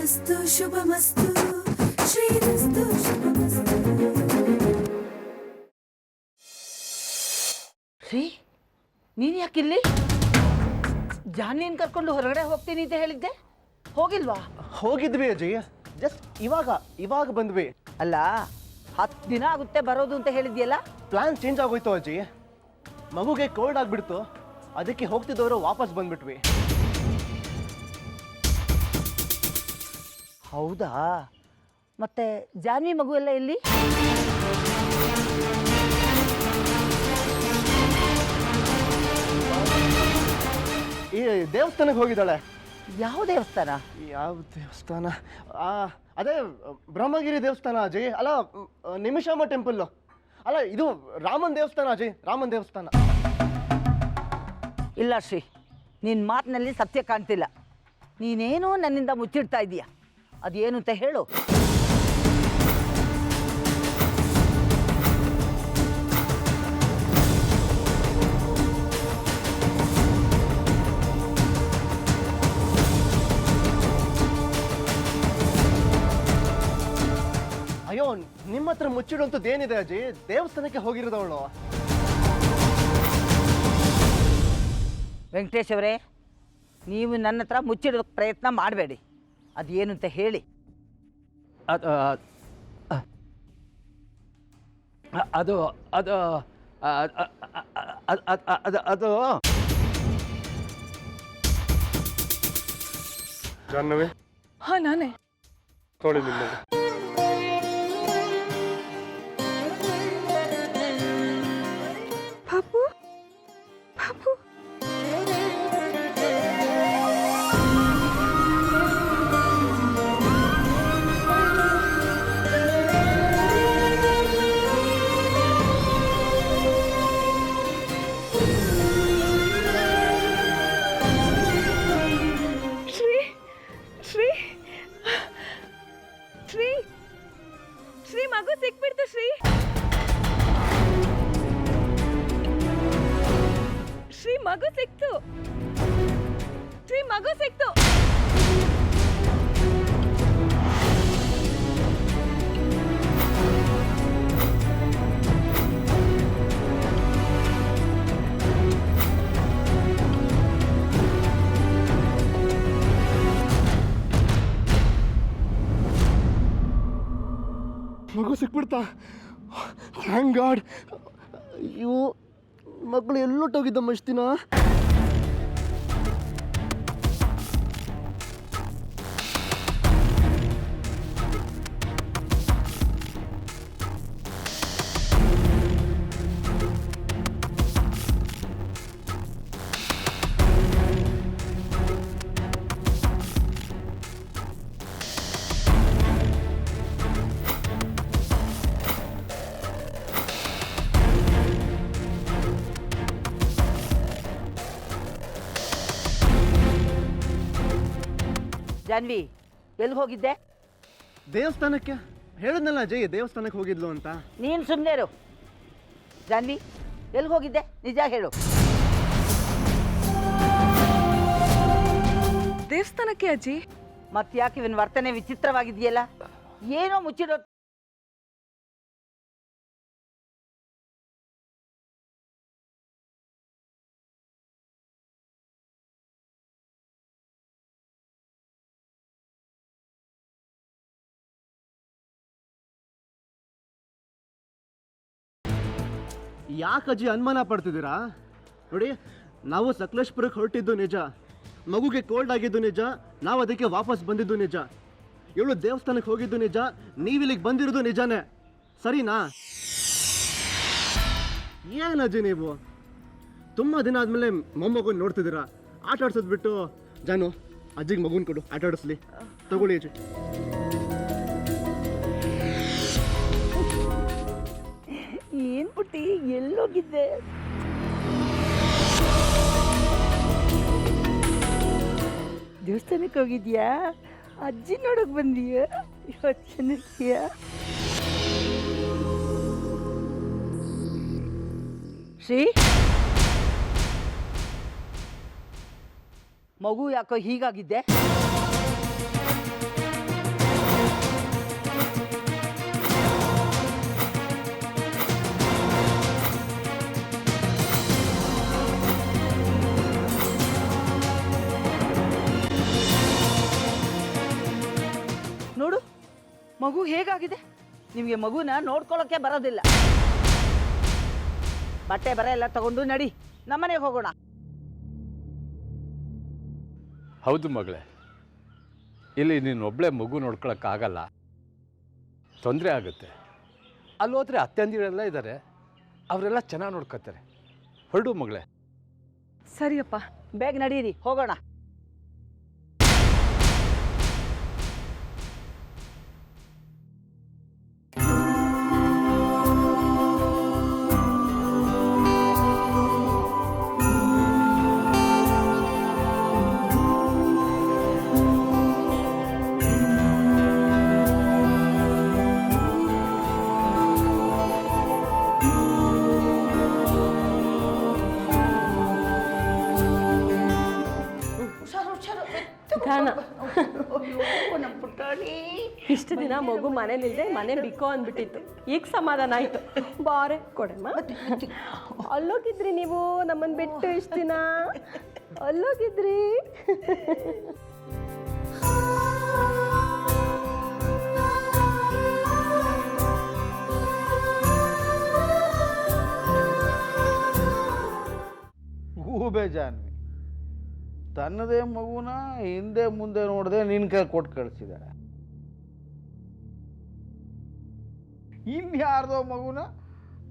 ಶ್ರೀರಸ್ತು ಶುಭಮಸ್ತು ಶ್ರೀರಸ್ತು ಶುಭಮಸ್ತು. ಶ್ರೀ, ನೀನು ಯಾಕಿಲ್ಲಿ? ಜಾನ್ವಿನ್ ಕರ್ಕೊಂಡು ಹೊರಗಡೆ ಹೋಗ್ತೀನಿ ಅಂತ ಹೇಳಿದ್ದೆ, ಹೋಗಿಲ್ವಾ? ಹೋಗಿದ್ವಿ ಅಜಯ್, ಜಸ್ಟ್ ಇವಾಗ ಬಂದ್ವಿ. ಅಲ್ಲ, 10 ದಿನ ಆಗುತ್ತೆ ಬರೋದು ಅಂತ ಹೇಳಿದ್ಯಲ್ಲ? ಪ್ಲಾನ್ ಚೇಂಜ್ ಆಗೋಯ್ತು ಅಜಯ್. ಮಗುಗೆ ಕೋಲ್ಡ್ ಆಗಿಬಿಡ್ತು, ಅದಕ್ಕೆ ಹೋಗ್ತಿದ್ದವರು ವಾಪಸ್ ಬಂದ್ಬಿಟ್ವಿ. ಹೌದಾ? ಮತ್ತೆ ಜಾನ್ವಿ ಮಗು ಎಲ್ಲ ಎಲ್ಲಿ? ಈ ದೇವಸ್ಥಾನಕ್ಕೆ ಹೋಗಿದ್ದಾಳೆ. ಯಾವ ದೇವಸ್ಥಾನ? ಯಾವ ದೇವಸ್ಥಾನ? ಅದೇ ಬ್ರಹ್ಮಗಿರಿ ದೇವಸ್ಥಾನ ಅಜಯ್. ಅಲ್ಲ, ನಿಮಿಷಾಂಬ ಟೆಂಪಲ್ಲು. ಅಲ್ಲ, ಇದು ರಾಮನ್ ದೇವಸ್ಥಾನ ಅಜಯ್, ರಾಮನ್ ದೇವಸ್ಥಾನ. ಇಲ್ಲ ಶ್ರೀ, ನಿನ್ನ ಮಾತಿನಲ್ಲಿ ಸತ್ಯ ಕಾಣ್ತಿಲ್ಲ. ನೀನೇನೋ ನನ್ನಿಂದ ಮುಚ್ಚಿಡ್ತಾ ಇದೀಯ. ಅದೇನು ಅಂತ ಹೇಳು. ಅಯ್ಯೋ, ನಿಮ್ಮ ಹತ್ರ ಮುಚ್ಚಿಡುವಂಥದ್ದು ಏನಿದೆ ಅಜಯ್? ದೇವಸ್ಥಾನಕ್ಕೆ ಹೋಗಿರೋದವಳು. ವೆಂಕಟೇಶ್ ಅವರೇ, ನೀವು ನನ್ನ ಹತ್ರ ಮುಚ್ಚಿಡೋಕ್ಕೆ ಪ್ರಯತ್ನ ಮಾಡಬೇಡಿ. ಅದೇನು ಅಂತ ಹೇಳಿ. ಅದು ಅದು ಅದು ಅದು ಅದು ಜಾಹ್ನವಿ? ಹಾಂ, ನಾನೇ. ತೊಳಿ ನಿಮಗೆ. ಪಾಪು ಪಾಪು ಶ್ರೀ ಶ್ರೀ ಶ್ರೀ ಶ್ರೀ ಮಗು ಸಿಕ್ಬಿಡ್ತು. ಶ್ರೀ ಶ್ರೀ ಮಗು ಸಿಕ್ತು. ಶ್ರೀ ಮಗು ಸಿಕ್ತು. ಮಗು ಸಿಕ್ಬಿಡ್ತಾ? Thank god. ಅಯ್ಯೋ, ಮಗಳು ಎಲ್ಲೊಟ್ಟೋಗಿದ್ದಮ್ಮ ಇಷ್ಟು ದಿನ? ಜಾನ್ವಿ, ಎಲ್ಲಿಗೆ ಹೋಗಿದ್ದೆ? ದೇವಸ್ಥಾನಕ್ಕೆ. ಹೇಳಿದ್ನಲ್ಲ ಅಜಯ್, ದೇವಸ್ಥಾನಕ್ಕೆ ಹೋಗಿದ್ಲು ಅಂತ. ನೀನು ಸುಮ್ಮನೆ ಇರು. ಜಾನ್ವಿ, ಎಲ್ಲಿಗೆ ಹೋಗಿದ್ದೆ? ನಿಜ ಹೇಳು. ದೇವಸ್ಥಾನಕ್ಕೆ ಅಜ್ಜಿ. ಮತ್ತೆ ಯಾಕೆ ಇವನ್ ವರ್ತನೆ ವಿಚಿತ್ರವಾಗಿದೆಯಲ್ಲ? ಏನೋ ಮುಚ್ಚಿಡೋ. ಯಾಕೆ ಅಜ್ಜಿ ಅನುಮಾನ ಪಡ್ತಿದ್ದೀರಾ? ನೋಡಿ, ನಾವು ಸಕಲೇಶ್ಪುರಕ್ಕೆ ಹೊರಟಿದ್ದು ನಿಜ, ಮಗುಗೆ ಕೋಲ್ಡ್ ಆಗಿದ್ದು ನಿಜ, ನಾವು ಅದಕ್ಕೆ ವಾಪಸ್ ಬಂದಿದ್ದು ನಿಜ, ಇವಳು ದೇವಸ್ಥಾನಕ್ಕೆ ಹೋಗಿದ್ದು ನಿಜ, ನೀವಿಲ್ಲಿಗೆ ಬಂದಿರೋದು ನಿಜಾನೇ, ಸರಿನಾ? ಏನಜ್ಜಿ ನೀವು ತುಂಬ ದಿನ ಆದಮೇಲೆ ಮೊಮ್ಮಗುನ ನೋಡ್ತಿದ್ದೀರಾ? ಆಟ ಆಡ್ಸೋದು ಬಿಟ್ಟು, ಜಾನು ಅಜ್ಜಿಗೆ ಮಗುನ ಕೊಡು, ಆಟ ಆಡಿಸ್ಲಿ. ತಗೊಳ್ಳಿ ಅಜ್ಜಿ. ಏನ್ ಪುಟ್ಟಿ, ಎಲ್ಲೋಗಿದ್ದೆ? ದೇವಸ್ಥಾನಕ್ಕೆ ಹೋಗಿದ್ಯಾ? ಅಜ್ಜಿ ನೋಡಕ್ ಬಂದೀಯ? ಯೋಚನೆಯ ಶ್ರೀ, ಮಗು ಯಾಕೋ ಹೀಗಾಗಿದ್ದೆ? ಮಗು ಹೇಗಾಗಿದೆ? ನಿಮಗೆ ಮಗುನ ನೋಡ್ಕೊಳ್ಳೋಕ್ಕೆ ಬರೋದಿಲ್ಲ. ಬಟ್ಟೆ ಬರ ಎಲ್ಲ ತಗೊಂಡು ನಡಿ, ನಮ್ಮನೆಗೆ ಹೋಗೋಣ. ಹೌದು ಮಗಳೇ, ಇಲ್ಲಿ ನೀನೊಬ್ಬಳೇ ಮಗು ನೋಡ್ಕೊಳಕ್ಕಾಗಲ್ಲ, ತೊಂದರೆ ಆಗುತ್ತೆ. ಅಲ್ಲಿ ಹೋದ್ರೆ ಅತ್ತೆಂದಿರೆಲ್ಲ ಇದ್ದಾರೆ, ಅವರೆಲ್ಲ ಚೆನ್ನಾಗಿ ನೋಡ್ಕೊತಾರೆ. ಹೊರಡು ಮಗಳೇ. ಸರಿಯಪ್ಪ. ಬೇಗ ನಡೀರಿ, ಹೋಗೋಣ. ಗಾನ ಇಷ್ಟು ದಿನ ಮಗು ಮನೇಲಿಲ್ಲದೆ ಮನೆ ಬಿಕ್ಕೋ ಅಂದ್ಬಿಟ್ಟಿತ್ತು. ಈಗ ಸಮಾಧಾನ ಆಯ್ತು. ಬಾರೆ ಕೊಡಮ್ಮ. ಅಲ್ಲೋಗಿದ್ರಿ ನೀವು ನಮ್ಮನ್ನು ಬಿಟ್ಟು ಇಷ್ಟು ದಿನ? ಅಲ್ಲೋಗಿದ್ರಿ? ಗೂಬೆ ಜಾನ್ವಿ ತನ್ನದೇ ಮಗುನ ಹಿಂದೆ ಮುಂದೆ ನೋಡದೆ ನಿನ್ನ ಕೈ ಕೊಟ್ಟು ಕಳಿಸಿದ್ದಾರೆ. ಇನ್ಯಾರ್ದೋ ಮಗುನ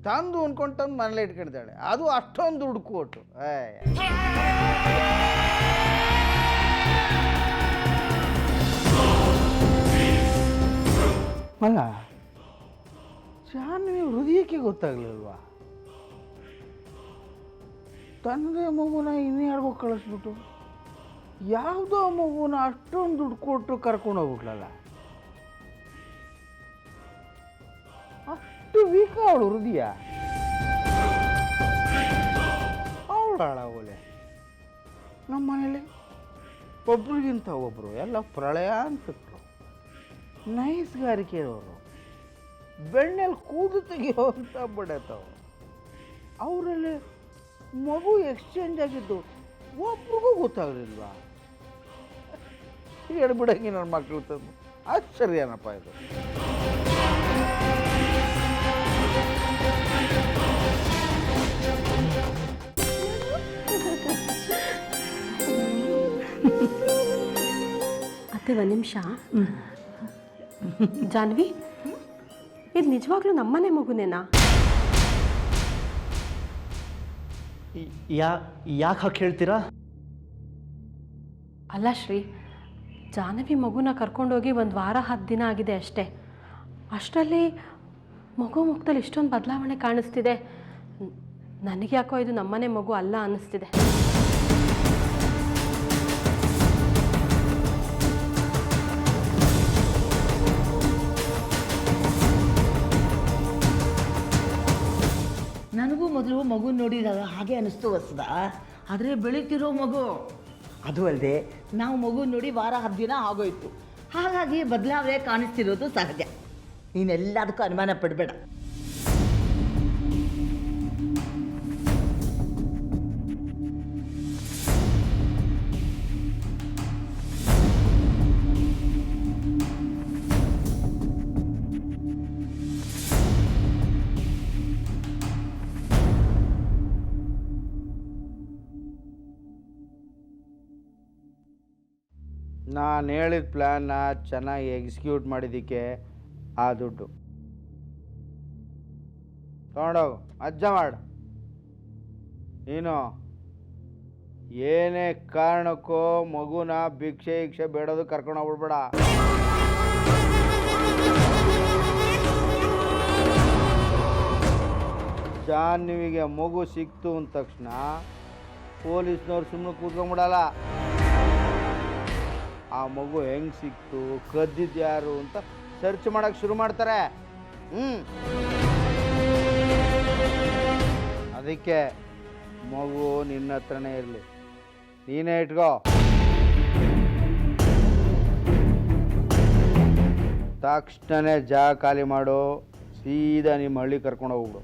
ತಂದು ಅನ್ಕೊಂಡು ತಂದು ಮನೇಲಿ ಇಟ್ಕೊಂಡಿದ್ದಾಳೆ, ಅದು ಅಷ್ಟೊಂದು ದುಡ್ಡು ಕೊಟ್ಟು. ಅಲ್ಲ, ಜಾನ್ವಿ ಹೃದಯಕ್ಕೆ ಗೊತ್ತಾಗ್ಲಿಲ್ವಾ? ತನ್ನದೇ ಮಗುನ ಇನ್ಯಾರಿಗೋ ಕಳಿಸ್ಬಿಟ್ಟು ಯಾವುದೋ ಮಗುನ ಅಷ್ಟೊಂದು ದುಡ್ಡು ಕೊಟ್ಟು ಕರ್ಕೊಂಡು ಹೋಗ್ಬಿಟ್ಲಲ್ಲ. ಅಷ್ಟು ವೀಕ ಅವಳು ಹೃದಯ. ಅವಳು ಹಾಳಾಗೋಲೆ. ನಮ್ಮ ಮನೇಲಿ ಒಬ್ರಿಗಿಂತ ಒಬ್ಬರು ಎಲ್ಲ ಪ್ರಳಯ ಅನ್ಸಿಟ್ರು. ನೈಸ್ಗಾರಿಕೆ ಇರೋರು, ಬೆಣ್ಣೆಲ್ಲಿ ಕೂದು ತೆಗಿಯೋ ಅಂತ ಬಡತವ್ರು. ಅವರಲ್ಲಿ ಮಗು ಎಕ್ಸ್ಚೇಂಜ್ ಆಗಿದ್ದು ಒಬ್ರಿಗೂ ಗೊತ್ತಾಗಲಿಲ್ವಾ? ಹೇಳ್ಬಿಡಂಗೆ ನನ್ನ ಮಕ್ಕಳು ತಂದು ಆಶ್ಚರ್ಯನಪ್ಪ ಇದು. ಅತ್ತೆ ಒಂದು ನಿಮಿಷ. ಜಾನ್ವಿ, ಇದು ನಿಜವಾಗ್ಲೂ ನಮ್ಮನೆ ಮಗುನೇನಾ? ಯಾಕೆ ಹಾಗೆ ಹೇಳ್ತೀರಾ? ಅಲ್ಲ ಶ್ರೀ, ಜಾಹ್ನವಿ ಮಗುನ ಕರ್ಕೊಂಡೋಗಿ 1 ವಾರ 10 ದಿನ ಆಗಿದೆ ಅಷ್ಟೇ. ಅಷ್ಟರಲ್ಲಿ ಮಗು ಮುಖದಲ್ಲಿ ಇಷ್ಟೊಂದು ಬದಲಾವಣೆ ಕಾಣಿಸ್ತಿದೆ. ನನಗೆ ಯಾಕೋ ಇದು ನಮ್ಮನೆ ಮಗು ಅಲ್ಲ ಅನ್ನಿಸ್ತಿದೆ. ನನಗೂ ಮೊದಲು ಮಗು ನೋಡಿದಾಗ ಹಾಗೆ ಅನಿಸ್ತು ವಸ್ದ. ಆದರೆ ಬೆಳೀತಿರೋ ಮಗು. ಅದು ಅಲ್ಲದೆ ನಾವು ಮಗು ನೋಡಿ 1 ವಾರ 10 ದಿನ ಆಗೋಯ್ತು. ಹಾಗಾಗಿ ಬದಲಾವಣೆ ಕಾಣಿಸ್ತಿರೋದು ಸಹಜ. ನೀನೆಲ್ಲದಕ್ಕೂ ಅನುಮಾನ ಪಡಬೇಡ. ನಾನು ಹೇಳಿದ ಪ್ಲ್ಯಾನ್ನ ಚೆನ್ನಾಗಿ ಎಕ್ಸಿಕ್ಯೂಟ್ ಮಾಡಿದ್ದಕ್ಕೆ ಆ ದುಡ್ಡು ತೊಗೊಂಡೋಗು, ಅಜ್ಜ ಮಾಡು. ನೀನು ಏನೇ ಕಾರಣಕ್ಕೂ ಮಗುನ ಭಿಕ್ಷೆ ಬೇಡೋದು ಕರ್ಕೊಂಡು ಹೋಗ್ಬಿಡ್ಬೇಡ. ಜಾಹ್ನವಿಗೆ ಮಗು ಸಿಕ್ತು ಅಂದ ತಕ್ಷಣ ಪೊಲೀಸ್ನವ್ರು ಸುಮ್ಮನೆ ಕೂತ್ಕೊಂಡ್ಬಿಡಲ್ಲ. ಆ ಮಗು ಹೆಂಗೆ ಸಿಕ್ತು, ಕದ್ದಿದ್ದು ಯಾರು ಅಂತ ಸರ್ಚ್ ಮಾಡೋಕ್ಕೆ ಶುರು ಮಾಡ್ತಾರೆ. ಅದಕ್ಕೆ ಮಗು ನಿನ್ನ ಹತ್ರನೇ ಇರಲಿ, ನೀನೇ ಇಟ್ಕೋ. ತಕ್ಷಣನೇ ಜಾಗ ಖಾಲಿ ಮಾಡು, ಸೀದಾ ನಿಮ್ಮ ಹಳ್ಳಿ ಕರ್ಕೊಂಡು ಹೋಗ್ಬಿಡು.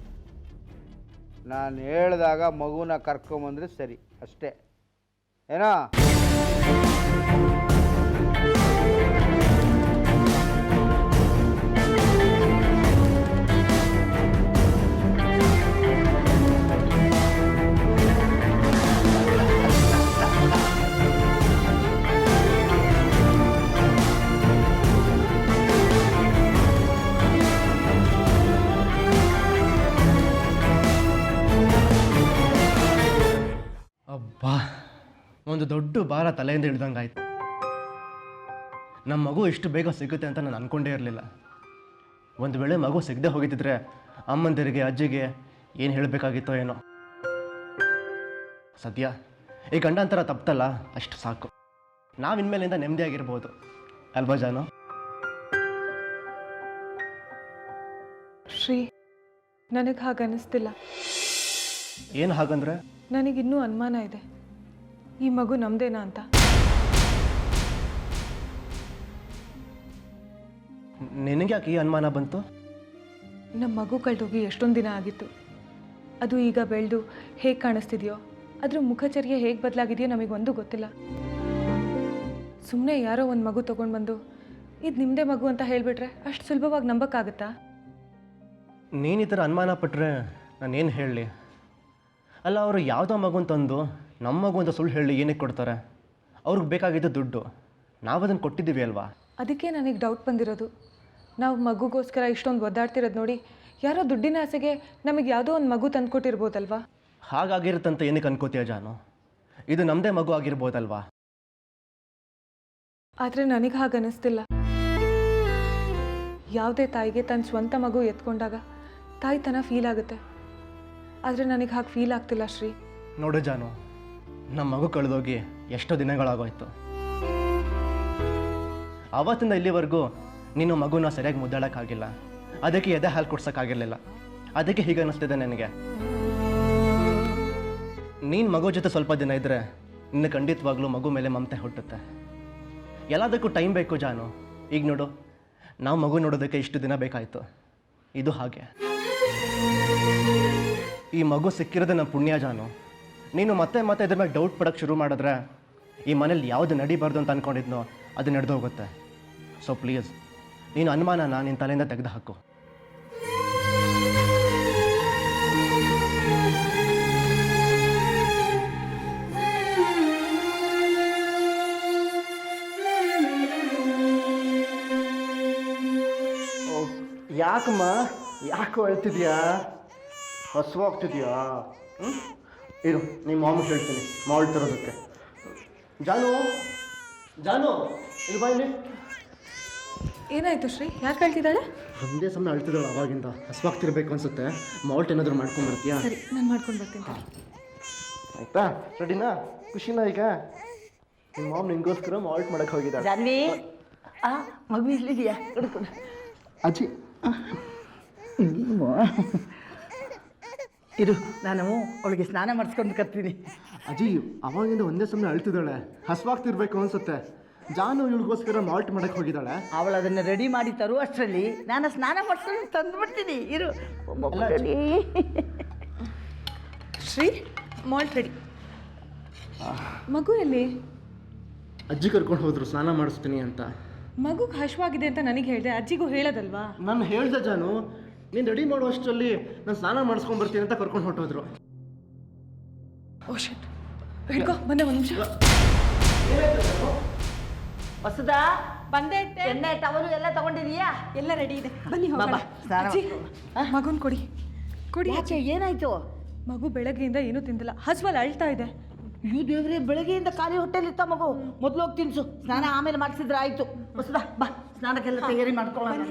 ನಾನು ಹೇಳಿದಾಗ ಮಗುನ ಕರ್ಕೊಂಬಂದ್ರೆ ಸರಿ ಅಷ್ಟೇ, ಏನೋ? ಒಂದು ದೊಡ್ಡ ಭಾರ ತಲೆಯಿಂದ ಇಳ್ದಂಗಾಯ್ತು. ನಮ್ಮ ಮಗು ಇಷ್ಟು ಬೇಗ ಸಿಗುತ್ತೆ ಅಂತ ನಾನು ಅಂದ್ಕೊಂಡೇ ಇರಲಿಲ್ಲ. ಒಂದು ವೇಳೆ ಮಗು ಸಿಗದೆ ಹೋಗಿದ್ದಿದ್ರೆ ಅಮ್ಮಂದಿರಿಗೆ ಅಜ್ಜಿಗೆ ಏನು ಹೇಳಬೇಕಾಗಿತ್ತೋ ಏನೋ. ಸದ್ಯ ಈ ಗಂಡಂತರ ತಪ್ಪಲ್ಲ, ಅಷ್ಟು ಸಾಕು. ನಾವಿನ್ಮೇಲಿಂದ ನೆಮ್ಮದಿಯಾಗಿರ್ಬೋದು ಅಲ್ವಾ ಜಾನು? ಶ್ರೀ, ನನಗೆ ಹಾಗೆ ಅನ್ನಿಸ್ತಿಲ್ಲ. ಏನು ಹಾಗಂದ್ರೆ? ನನಗಿನ್ನೂ ಅನುಮಾನ ಇದೆ, ಈ ಮಗು ನಮ್ದೇನಾ ಅಂತ. ನಿನಗೆ ಯಾಕೆ ಈ ಅನುಮಾನ ಬಂತು? ನಮ್ಮ ಮಗು ಕಳೆದೋಗಿ ಎಷ್ಟೊಂದು ದಿನ ಆಗಿತ್ತು. ಅದು ಈಗ ಬೆಳೆದು ಹೇಗೆ ಕಾಣಿಸ್ತಿದೆಯೋ, ಅದ್ರ ಮುಖಚರ್ಯೆ ಹೇಗೆ ಬದಲಾಗಿದೆಯೋ ನಮಗೊಂದು ಗೊತ್ತಿಲ್ಲ. ಸುಮ್ಮನೆ ಯಾರೋ ಒಂದು ಮಗು ತೊಗೊಂಡು ಬಂದು ಇದು ನಿಮ್ಮದೇ ಮಗು ಅಂತ ಹೇಳಿಬಿಟ್ರೆ ಅಷ್ಟು ಸುಲಭವಾಗಿ ನಂಬಕ್ಕಾಗತ್ತಾ? ನೀನು ಈ ಥರ ಅನುಮಾನ ಪಟ್ಟರೆ ನಾನೇನು ಹೇಳಲಿ? ಅಲ್ಲ, ಅವರು ಯಾವುದೋ ಮಗುನ ತಂದು ನಮ್ಮ ಮಗು ಅಂತ ಸುಳ್ಳು ಹೇಳಿ ಏನಕ್ಕೆ ಕೊಡ್ತಾರೆ? ಅವ್ರಿಗೆ ಬೇಕಾಗಿದ್ದು ದುಡ್ಡು, ನಾವು ಅದನ್ನು ಕೊಟ್ಟಿದ್ದೀವಿ ಅಲ್ವಾ? ಅದಕ್ಕೆ ನನಗೆ ಡೌಟ್ ಬಂದಿರೋದು. ನಾವು ಮಗುಗೋಸ್ಕರ ಇಷ್ಟೊಂದು ಒದ್ದಾಡ್ತಿರೋದು ನೋಡಿ ಯಾರೋ ದುಡ್ಡಿನ ಆಸೆಗೆ ನಮಗೆ ಯಾವುದೋ ಒಂದು ಮಗು ತಂದುಕೊಟ್ಟಿರ್ಬೋದಲ್ವಾ? ಹಾಗಾಗಿರುತ್ತಂತ ಏನಕ್ಕೆ ಅನ್ಕೋತೀಯ ಜಾನು? ಇದು ನಮ್ಮದೇ ಮಗು ಆಗಿರ್ಬೋದಲ್ವಾ? ಆದರೆ ನನಗೆ ಹಾಗೆ ಅನ್ನಿಸ್ತಿಲ್ಲ. ಯಾವುದೇ ತಾಯಿಗೆ ತನ್ನ ಸ್ವಂತ ಮಗು ಎತ್ಕೊಂಡಾಗ ತಾಯಿತನ ಫೀಲ್ ಆಗುತ್ತೆ. ಆದರೆ ನನಗೆ ಹಾಗೆ ಫೀಲ್ ಆಗ್ತಿಲ್ಲ ಶ್ರೀ. ನೋಡು ಜಾನು, ನಮ್ಮ ಮಗು ಕಳೆದೋಗಿ ಎಷ್ಟೋ ದಿನಗಳಾಗೋಯ್ತು. ಆವತ್ತಿಂದ ಇಲ್ಲಿವರೆಗೂ ನೀನು ಮಗುನ ಸರಿಯಾಗಿ ಮುದ್ದಾಡೋಕ್ಕಾಗಿಲ್ಲ, ಅದಕ್ಕೆ ಎದೆ ಹಾಲು ಕೊಡ್ಸೋಕ್ಕಾಗಿರಲಿಲ್ಲ. ಅದಕ್ಕೆ ಹೀಗೆ ಅನ್ನಿಸ್ತಿದೆ ನನಗೆ. ನೀನು ಮಗು ಜೊತೆ ಸ್ವಲ್ಪ ದಿನ ಇದ್ದರೆ ನಿನ್ನ ಖಂಡಿತವಾಗ್ಲೂ ಮಗು ಮೇಲೆ ಮಮತೆ ಹುಟ್ಟುತ್ತೆ. ಎಲ್ಲದಕ್ಕೂ ಟೈಮ್ ಬೇಕು ಜಾನು. ಈಗ ನೋಡು, ನಾವು ಮಗು ನೋಡೋದಕ್ಕೆ ಇಷ್ಟು ದಿನ ಬೇಕಾಯಿತು. ಇದು ಹಾಗೆ. ಈ ಮಗು ಸಿಕ್ಕಿರೋದು ನಮ್ಮ ಪುಣ್ಯ ಜಾನು. ನೀನು ಮತ್ತೆ ಮತ್ತೆ ಇದ್ರ ಮೇಲೆ ಡೌಟ್ ಪಡೋಕ್ಕೆ ಶುರು ಮಾಡಿದ್ರೆ ಈ ಮನೇಲಿ ಯಾವುದು ನಡಿಬಾರ್ದು ಅಂತ ಅಂದ್ಕೊಂಡಿದ್ನೋ ಅದು ನಡೆದು ಹೋಗುತ್ತೆ. ಸೊ ಪ್ಲೀಸ್, ನೀನು ಅನುಮಾನನ ನಿನ್ನ ತಲೆಯಿಂದ ತೆಗೆದು ಹಾಕು. ಯಾಕಮ್ಮ, ಯಾಕೆ ಹೇಳ್ತಿದ್ಯಾ? ಹಸುವಾಗ್ತಿದ್ಯಾ? ಇರು, ನಿಮ್ಮ ಮಾಮ ಹೇಳ್ತೀನಿ ಮಾಲ್ ತರೋದಕ್ಕೆ. ಜಾನು, ಜಾನು, ಇಲ್ಲಿ ಬಾ ಇಲ್ಲಿ. ಏನಾಯಿತು ಶ್ರೀ? ಯಾಕೆ ಹೇಳ್ತಿದ್ದಾಳೆ? ಒಂದೇ ಸಮಯ ಅಳ್ತಿದ್ದಾಳೆ ಅವಾಗಿಂದ. ಹಸುವಾಗ್ತಿರ್ಬೇಕು ಅನ್ಸುತ್ತೆ. ಮಾಲ್ಟ್ ಏನಾದರೂ ಮಾಡ್ಕೊಂಡ್ಬರ್ತೀಯಾ? ಸರಿ, ನಾನು ಮಾಡ್ಕೊಂಡು ಬರ್ತೀನಿ. ಆಯ್ತಾ? ರೆಡಿನಾ? ಖುಷಿನಾ ಈಗ? ನಿಮ್ಮ ಮಾಮ್ ನಿನ್ಗೋಸ್ಕರ ಮಾಲ್ಟ್ ಮಾಡಕ್ಕೆ ಹೋಗಿದ್ದಾರೆ. ಜಾನ್ವಿ, ಮಗು ಇಲ್ಲಿದೆಯಾ? ಹುಡುಕೊಂಡು ಅಜ್ಜಿ ಇರು, ನಾನು ಅವಳಿಗೆ ಸ್ನಾನ ಮಾಡಿಸ್ಕೊಂಡು ಕರ್ತೀನಿ. ಅಜ್ಜಿ ಅವಾಗಿಂದ ಒಂದೇ ಸಮಯ ಅಳ್ತಿದ್ದಾಳೆ. ಹಸುವಾಗ್ತಿರ್ಬೇಕು ಅನ್ಸುತ್ತೆ. ಜಾನು ಇವಳಿಗೋಸ್ಕರ ಮಾಲ್ಟ್ ಮಾಡಕ್ಕೆ ಹೋಗಿದ್ದಾಳೆ. ಅವಳು ಅದನ್ನು ರೆಡಿ ಮಾಡಿ ತರುವ ಅಷ್ಟರಲ್ಲಿ ನಾನು ಸ್ನಾನ ಮಾಡಿಸ್ಕೊಂಡು ತಂದುಬಿಡ್ತೀನಿ. ಇರು. Shri, malt ready. ಮಗು ಎಲ್ಲಿ? ಅಜ್ಜಿ ಕರ್ಕೊಂಡು ಹೋದ್ರು ಸ್ನಾನ ಮಾಡಿಸ್ತೀನಿ ಅಂತ. ಮಗುಗೆ ಹಶ್ವಾಗಿದೆ ಅಂತ ನನಗೆ ಹೇಳಿದೆ, ಅಜ್ಜಿಗೂ ಹೇಳೋದಲ್ವಾ? ನಾನು ಹೇಳ್ದೆ ಜಾನು, ನೀನು ರೆಡಿ ಮಾಡೋ ಅಷ್ಟರಲ್ಲಿ ನಾನು ಸ್ನಾನ ಮಾಡಿಸ್ಕೊಂಡು ಬರ್ತೀನಿ ಅಂತ ಕರ್ಕೊಂಡು ಹೊಟ್ಟೋದ್ರು. ಓ ಶಿಟ್, ಹಿಡ್ಕೋ, ಬಂದೆ ಒಂದು ನಿಮಿಷ. ಹೊಸದಾ ಬಂದೆ, ಎಣ್ಣೆ ಟವಲು ಎಲ್ಲ ತಗೊಂಡಿದೀಯಾ? ಎಲ್ಲ ರೆಡಿ ಇದೆ, ಬನ್ನಿ ಬಾ, ಹೋಗೋಣ. ಸ್ನಾನ ಅಜ್ಜಿ, ಮಗುನ್ ಕೊಡಿ ಕೊಡಿ. ಯಾಕೆ, ಏನಾಯ್ತು? ಮಗು ಬೆಳಗ್ಗೆಯಿಂದ ಏನೂ ತಿಂದಿಲ್ಲ, ಹಸುವಲ್ಲಿ ಅಳ್ತಾ ಇದೆ. ಇವು ದೇವ್ರೆ, ಬೆಳಗ್ಗೆಯಿಂದ ಖಾಲಿ ಹೊಟ್ಟೆಲಿತ್ತ ಮಗು. ಮೊದಲು ಹೋಗಿ ತಿನ್ಸು, ಸ್ನಾನ ಆಮೇಲೆ ಮಾಡಿಸಿದ್ರೆ ಆಯ್ತು. ಹೊಸದಾ ಬಾ, ಸ್ನಾನಕ್ಕೆಲ್ಲ ತಯಾರಿ ಮಾಡ್ಕೊಳ್ಳೋಣ.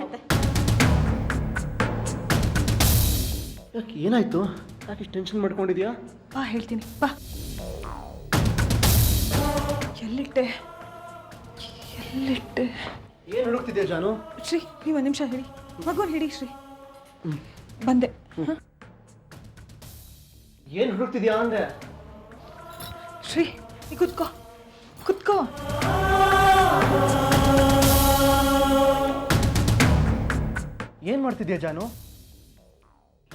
ಯಾಕೆ, ಏನಾಯ್ತು? ಯಾಕೆ ಇಷ್ಟು ಟೆನ್ಷನ್ ಮಾಡ್ಕೊಂಡಿದ್ಯಾ? ಬಾ ಹೇಳ್ತೀನಿ, ಬಾ. ಎಲ್ಲಿಟ್ಟೆ? ಏನು ಹುಡುಕ್ತಿದ್ಯಾ ಜಾನು? ಶ್ರೀ, ನೀವು ಒಂದು ನಿಮಿಷ ಹೇಳಿ, ಮಗುನ್ ಹಿಡಿ ಶ್ರೀ. ಬಂದೆ. ಏನು ಹುಡುಕ್ತಿದ್ಯಾ ಅಂದೆ? ಶ್ರೀ, ನೀ ಕುತ್ಕೋ ಕುತ್ಕೋ. ಏನು ಮಾಡ್ತಿದ್ಯಾ ಜಾನು?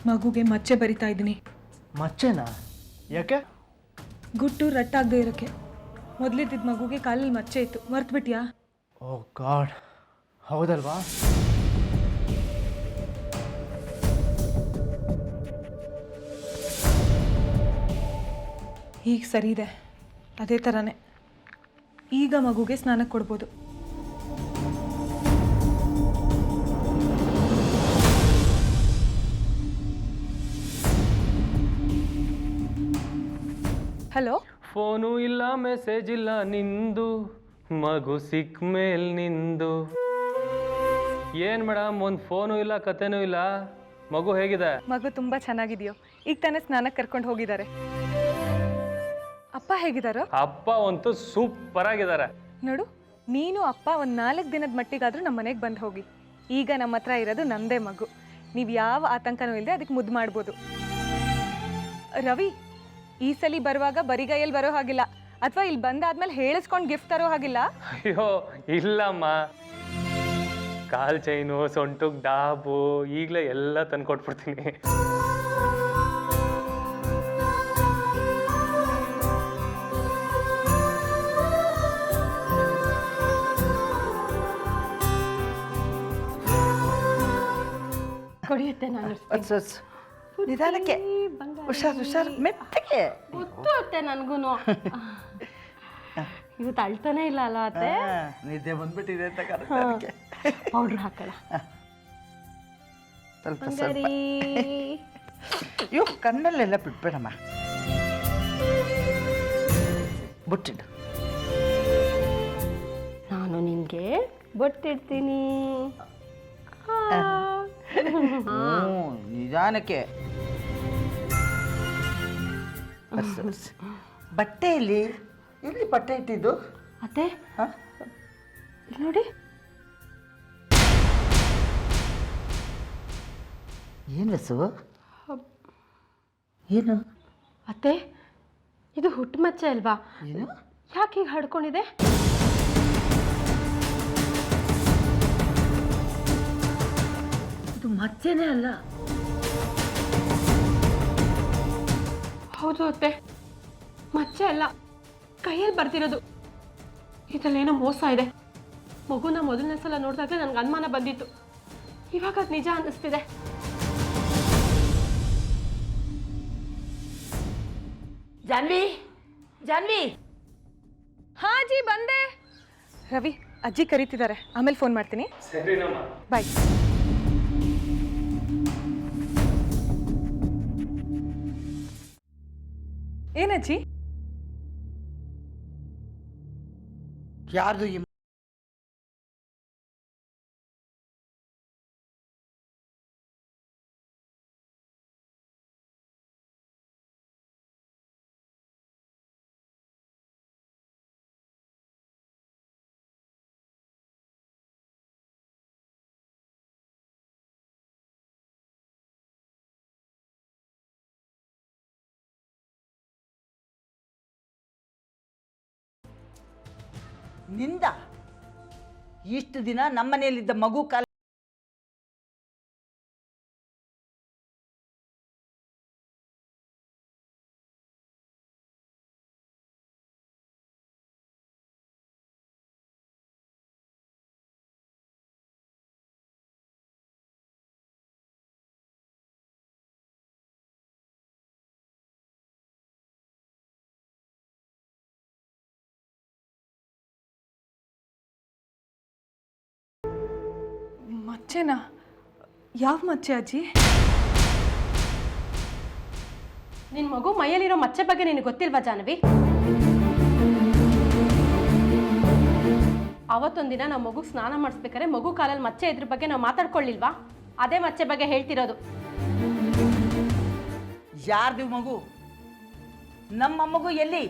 ಮಗುಗೆ ಮಚ್ಚೆ ಬರಿತಾ ಇದ್ದೀನಿ. ಮಚ್ಚೆನಾ? ಯಾಕೆ? ಗುಟ್ಟು ರಟ್ಟಾಗದೆ ಇರೋಕ್ಕೆ. ಮೊದಲಿದ್ದಿದ್ದ ಮಗುಗೆ ಕಾಲಲ್ಲಿ ಮಚ್ಚೆ ಇತ್ತು, ಮರ್ತ್ಬಿಟ್ಯಾ? ಓ ಗಾಡ್, ಹೌದಲ್ವಾ? ಈಗ ಸರಿ ಇದೆ, ಅದೇ ಥರನೇ. ಈಗ ಮಗುಗೆ ಸ್ನಾನಕ್ಕೆ ಕೊಡ್ಬೋದು. ಹಲೋ, ಫೋನು ಇಲ್ಲ ಮೆಸೇಜ್ ಇಲ್ಲ ನಿಂದು, ಮಗು ಸಿಕ್ಕ ಮೇಲ್ ನಿಂದು. ಏನು ಮೇಡಮ್, ಒಂದು ಫೋನು ಇಲ್ಲ ಕತೆನೂ ಇಲ್ಲ, ಮಗು ಹೇಗಿದೆ? ಮಗು ತುಂಬ ಚೆನ್ನಾಗಿದೆಯೋ, ಈಗ ತಾನೇ ಸ್ನಾನಕ್ಕೆ ಕರ್ಕೊಂಡು ಹೋಗಿದ್ದಾರೆ. ಅಪ್ಪ ಹೇಗಿದ್ದಾರೋ? ಅಪ್ಪ ಅಂತೂ ಸೂಪರ್ ಆಗಿದ್ದಾರೆ. ನೋಡು, ನೀನು ಅಪ್ಪ ಒಂದು 4 ದಿನದ ಮಟ್ಟಿಗಾದರೂ ನಮ್ಮ ಮನೆಗೆ ಬಂದು ಹೋಗಿ. ಈಗ ನಮ್ಮ ಹತ್ರ ಇರೋದು ನಂದೇ ಮಗು, ನೀವು ಯಾವ ಆತಂಕನೂ ಇಲ್ಲದೆ ಅದಕ್ಕೆ ಮುದ್ದು ಮಾಡ್ಬೋದು. ರವಿ, ಈ ಸಲ ಬರುವಾಗ ಬರಿಗೈಯಲ್ಲಿ ಬರೋ ಹಾಗಿಲ್ಲ, ಅಥವಾ ಇಲ್ಲಿ ಬಂದಾದ್ಮೇಲೆ ಹೇಳಿಸ್ಕೊಂಡು ಗಿಫ್ಟ್ ತರೋ ಹಾಗಿಲ್ಲ. ಅಯ್ಯೋ ಇಲ್ಲಮ್ಮ, ಕಾಲ್ ಚೈನು, ಸೊಂಟಕ್ಕೆ ಡಾಬು ಈಗಲೇ ಎಲ್ಲ ತಂದು ಕೊಟ್ಬಿಡ್ತೀನಿ. ಕೊಡಿಯುತ್ತೆ ನಾನು ನಿಧಾನಕ್ಕೆ, ಹುಷಾರು ಮೆತ್ತಗೆ. ಗೊತ್ತು ಅತ್ತೆ ನನಗೂ. ಇವತ್ತು ಅಳ್ತಾನೆ ಇಲ್ಲ ಅಲ್ಲ ಅತ್ತೆ? ನಿದ್ದೆ ಬಂದ್ಬಿಟ್ಟಿದೆ ಅಂತ ಪೌಡ್ರ್ ಹಾಕೋಣ. ಸ್ವಲ್ಪ ಅಯ್ಯೋ, ಕಣ್ಣಲ್ಲೆಲ್ಲ ಬಿಟ್ಬೇಡಮ್ಮ. ಬುಟ್ಟಿಡು. ನಾನು ನಿನಗೆ ಬೊಟ್ಟಿಡ್ತೀನಿ. ನಿಧಾನಕ್ಕೆ. ಬಟ್ಟೆ ಎಲ್ಲಿ ಬಟ್ಟೆ ಇಟ್ಟಿದ್ದು? ಅತ್ತೆ ನೋಡಿ. ಏನು ವಸು? ಏನು ಅತ್ತೆ, ಇದು ಹುಟ್ಟು ಮಚ್ಚೆ ಅಲ್ವಾ? ಏನು? ಯಾಕೆ ಹೀಗೆ ಹಡ್ಕೊಂಡಿದೆ? ಇದು ಮಚ್ಚೆನೇ ಅಲ್ಲ. ಹೌದು ಅತ್ತೆ, ಮಚ್ಚೆ ಅಲ್ಲ, ಕೈಯಲ್ಲಿ ಬರ್ತಿರೋದು. ಇದರಲ್ಲೇನೋ ಮೋಸ ಇದೆ. ಮಗುನ ಮೊದಲನೇ ಸಲ ನೋಡಿದಾಗ ನನಗೆ ಅನುಮಾನ ಬಂದಿತ್ತು, ಇವಾಗ ಅದು ನಿಜ ಅನ್ನಿಸ್ತಿದೆ. ಜಾನ್ವಿ, ಜಾನ್ವಿ. ಹಾಂ ಜಿ, ಬಂದೆ. ರವಿ, ಅಜ್ಜಿ ಕರೀತಿದ್ದಾರೆ, ಆಮೇಲೆ ಫೋನ್ ಮಾಡ್ತೀನಿ. ಸರಿನಮ್ಮ, ಬಾಯ್. ಏನಜ್ಜಿ? ಯಾರ್ದು ಈ ನಿಂದ? ಇಷ್ಟು ದಿನ ನಮ್ಮನೆಯಲ್ಲಿದ್ದ ಮಗು ಕಾಲ ಮಚ್ಚೆನಾ? ಯಾವ ಮಚ್ಚೆ ಅಜ್ಜಿ? ನಿನ್ನ ಮಗು ಮೈಯಲ್ಲಿರೋ ಮಚ್ಚೆ ಬಗ್ಗೆ ನಿನಗೆ ಗೊತ್ತಿಲ್ವಾ ಜಾಹ್ನವಿ? ಅವತ್ತೊಂದಿನ ನಾವು ಮಗು ಸ್ನಾನ ಮಾಡಿಸ್ಬೇಕಾದ್ರೆ ಮಗು ಕಾಲಲ್ಲಿ ಮಚ್ಚೆ ಇದ್ರ ಬಗ್ಗೆ ನಾವು ಮಾತಾಡ್ಕೊಳ್ಳಿಲ್ವಾ? ಅದೇ ಮಚ್ಚೆ ಬಗ್ಗೆ ಹೇಳ್ತಿರೋದು. ಯಾರ್ದು ಮಗು? ನಮ್ಮ ಮಗು ಎಲ್ಲಿ?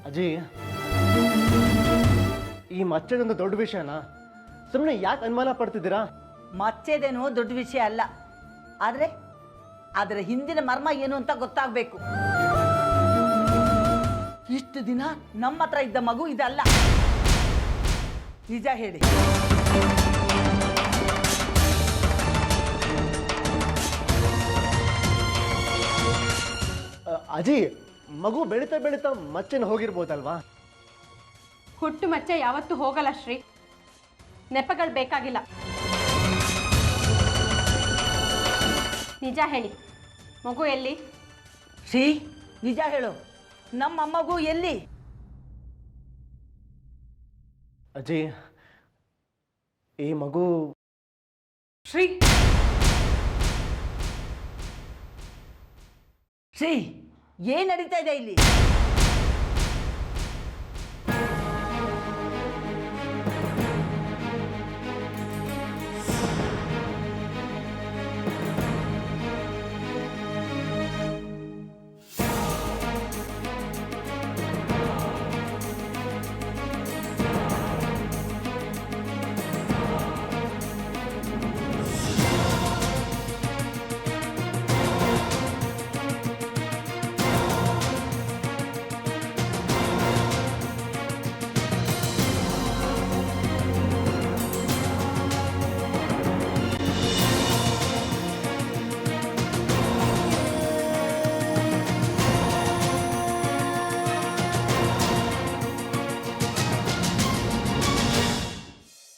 ಅಜ್ಜಿ, ಈ ಮಚ್ಚದೊಂದು ದೊಡ್ಡ ವಿಷಯನಾ? ಸುಮ್ಮನೆ ಯಾಕೆ ಅನುಮಾನ ಪಡ್ತಿದ್ದೀರಾ? ಮಚ್ಚೆದೇನೋ ದೊಡ್ಡ ವಿಷಯ ಅಲ್ಲ, ಆದರೆ ಅದರ ಹಿಂದಿನ ಮರ್ಮ ಏನು ಅಂತ ಗೊತ್ತಾಗಬೇಕು. ಇಷ್ಟು ದಿನ ನಮ್ಮ ಹತ್ರ ಇದ್ದ ಮಗು ಇದಲ್ಲ. ನಿಜ ಹೇಳಿ. ಅಜ್ಜಿ, ಮಗು ಬೆಳೀತಾ ಬೆಳೀತಾ ಮಚ್ಚೆನ ಹೋಗಿರ್ಬೋದಲ್ವಾ? ಹುಟ್ಟು ಮಚ್ಚೆ ಯಾವತ್ತೂ ಹೋಗಲ್ಲ ಶ್ರೀ, ನೆಪಗಳು ಬೇಕಾಗಿಲ್ಲ. ನಿಜ ಹೇಳಿ, ಮಗು ಎಲ್ಲಿ? ಶ್ರೀ, ನಿಜ ಹೇಳು, ನಮ್ಮ ಮಗು ಎಲ್ಲಿ? ಅಜ್ಜಿ, ಈ ಮಗು ಶ್ರೀ, ಛೀ ಏನು ನಡೀತಾ ಇದೆ ಇಲ್ಲಿ?